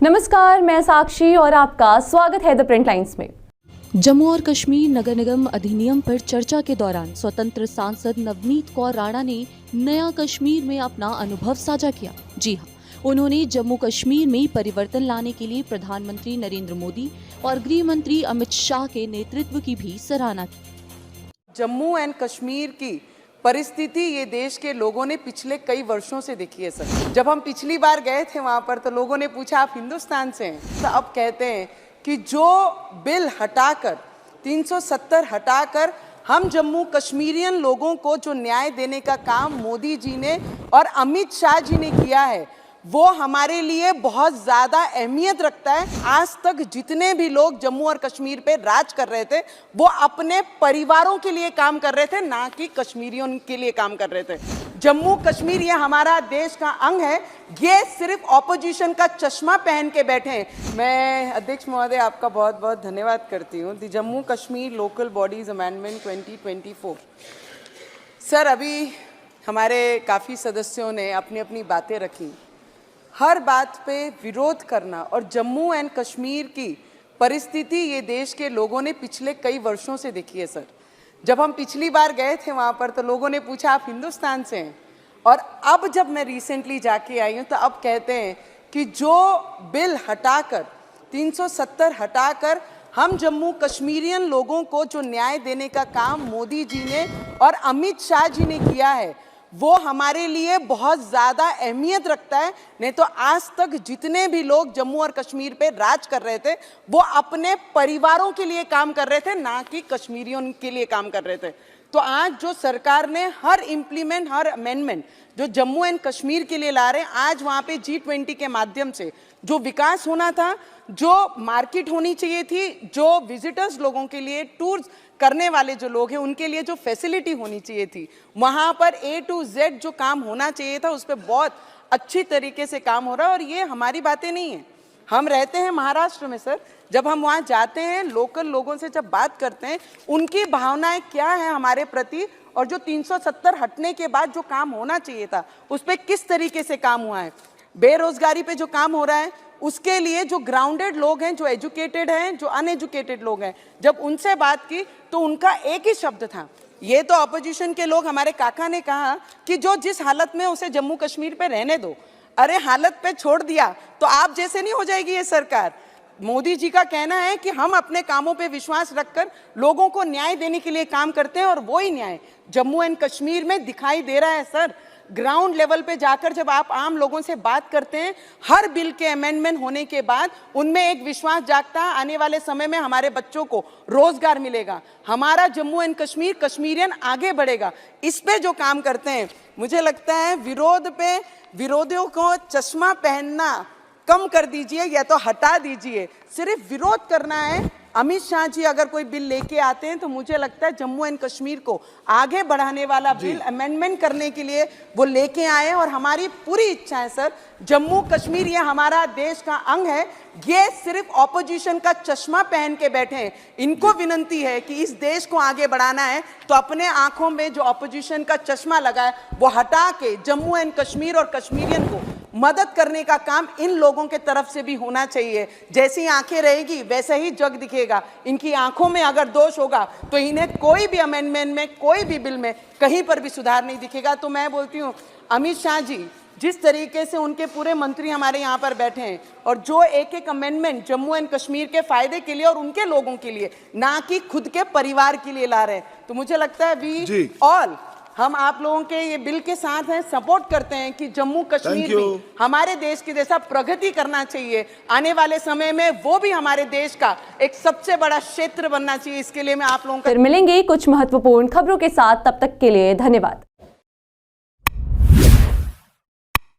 नमस्कार, मैं साक्षी और आपका स्वागत है द प्रिंट लाइन्स में। जम्मू और कश्मीर नगर निगम अधिनियम पर चर्चा के दौरान स्वतंत्र सांसद नवनीत कौर राणा ने नया कश्मीर में अपना अनुभव साझा किया। जी हाँ, उन्होंने जम्मू कश्मीर में परिवर्तन लाने के लिए प्रधानमंत्री नरेंद्र मोदी और गृह मंत्री अमित शाह के नेतृत्व की भी सराहना की। जम्मू एंड कश्मीर की परिस्थिति ये देश के लोगों ने पिछले कई वर्षों से देखी है सर। जब हम पिछली बार गए थे वहाँ पर तो लोगों ने पूछा आप हिंदुस्तान से हैं, तो अब कहते हैं कि जो बिल हटाकर 370 हटाकर हम जम्मू कश्मीरियन लोगों को जो न्याय देने का काम मोदी जी ने और अमित शाह जी ने किया है वो हमारे लिए बहुत ज़्यादा अहमियत रखता है। आज तक जितने भी लोग जम्मू और कश्मीर पे राज कर रहे थे वो अपने परिवारों के लिए काम कर रहे थे, ना कि कश्मीरियों के लिए काम कर रहे थे। जम्मू कश्मीर ये हमारा देश का अंग है, ये सिर्फ ऑपोजिशन का चश्मा पहन के बैठे हैं। मैं अध्यक्ष महोदय आपका बहुत बहुत धन्यवाद करती हूँ। The Jammu Kashmir local bodies amendment 2024। Sir, अभी हमारे काफ़ी सदस्यों ने अपनी अपनी बातें रखी। हर बात पे विरोध करना और जम्मू एंड कश्मीर की परिस्थिति ये देश के लोगों ने पिछले कई वर्षों से देखी है सर। जब हम पिछली बार गए थे वहाँ पर तो लोगों ने पूछा आप हिंदुस्तान से हैं, और अब जब मैं रिसेंटली जाके आई हूँ तो अब कहते हैं कि जो बिल हटाकर 370 हटाकर हम जम्मू कश्मीरियन लोगों को जो न्याय देने का काम मोदी जी ने और अमित शाह जी ने किया है वो हमारे लिए बहुत ज़्यादा अहमियत रखता है। नहीं तो आज तक जितने भी लोग जम्मू और कश्मीर पे राज कर रहे थे वो अपने परिवारों के लिए काम कर रहे थे, ना कि कश्मीरियों के लिए काम कर रहे थे। तो आज जो सरकार ने हर अमेंडमेंट जो जम्मू एंड कश्मीर के लिए ला रहे हैं, आज वहाँ पे G20 के माध्यम से जो विकास होना था, जो मार्केट होनी चाहिए थी, जो विजिटर्स लोगों के लिए टूर्स करने वाले जो लोग हैं उनके लिए जो फैसिलिटी होनी चाहिए थी, वहाँ पर A to Z जो काम होना चाहिए था उस पर बहुत अच्छी तरीके से काम हो रहा है। और ये हमारी बातें नहीं है, हम रहते हैं महाराष्ट्र में सर। जब हम वहाँ जाते हैं लोकल लोगों से जब बात करते हैं उनकी भावनाएं क्या है हमारे प्रति, और जो 370 हटने के बाद जो काम होना चाहिए था उस पर किस तरीके से काम हुआ है, बेरोजगारी पे जो काम हो रहा है उसके लिए जो ग्राउंडेड लोग हैं, जो एजुकेटेड हैं, जो अनएजुकेटेड लोग हैं, जब उनसे बात की तो उनका एक ही शब्द था। ये तो अपोजिशन के लोग, हमारे काका ने कहा कि जो जिस हालत में उसे जम्मू कश्मीर पे रहने दो। अरे हालत पे छोड़ दिया तो आप जैसे नहीं हो जाएगी ये सरकार। मोदी जी का कहना है कि हम अपने कामों पे विश्वास रखकर लोगों को न्याय देने के लिए काम करते हैं, और वो ही न्याय जम्मू एंड कश्मीर में दिखाई दे रहा है सर। ग्राउंड लेवल पे जाकर जब आप आम लोगों से बात करते हैं, हर बिल के अमेंडमेंट होने के बाद उनमें एक विश्वास जागता है आने वाले समय में हमारे बच्चों को रोजगार मिलेगा, हमारा जम्मू एंड कश्मीर कश्मीरियन आगे बढ़ेगा। इस पे जो काम करते हैं, मुझे लगता है विरोध पे विरोधियों को चश्मा पहनना कम कर दीजिए या तो हटा दीजिए। सिर्फ विरोध करना है। अमित शाह जी अगर कोई बिल लेके आते हैं तो मुझे लगता है जम्मू एंड कश्मीर को आगे बढ़ाने वाला बिल अमेंडमेंट करने के लिए वो लेके आए, और हमारी पूरी इच्छा है सर, जम्मू कश्मीर ये हमारा देश का अंग है, ये सिर्फ ऑपोजिशन का चश्मा पहन के बैठे हैं। इनको विनती है कि इस देश को आगे बढ़ाना है तो अपने आंखों में जो ऑपोजिशन का चश्मा लगा है वो हटा के जम्मू एंड कश्मीर और कश्मीरियन को मदद करने का काम इन लोगों के तरफ से भी होना चाहिए। जैसी आंखें रहेगी वैसे ही जग दिखेगा। इनकी आंखों में अगर दोष होगा तो इन्हें कोई भी अमेंडमेंट में, कोई भी बिल में कहीं पर भी सुधार नहीं दिखेगा। तो मैं बोलती हूँ अमित शाह जी, जिस तरीके से उनके पूरे मंत्री हमारे यहाँ पर बैठे हैं और जो एक एक अमेंडमेंट जम्मू एंड कश्मीर के फायदे के लिए और उनके लोगों के लिए, ना कि खुद के परिवार के लिए ला रहे हैं, तो मुझे लगता है वी ऑल, हम आप लोगों के ये बिल के साथ हैं, सपोर्ट करते हैं कि जम्मू कश्मीर भी हमारे देश की जैसा प्रगति करना चाहिए। आने वाले समय में वो भी हमारे देश का एक सबसे बड़ा क्षेत्र बनना चाहिए। इसके लिए मैं आप लोगों को फिर मिलेंगे कुछ महत्वपूर्ण खबरों के साथ, तब तक के लिए धन्यवाद।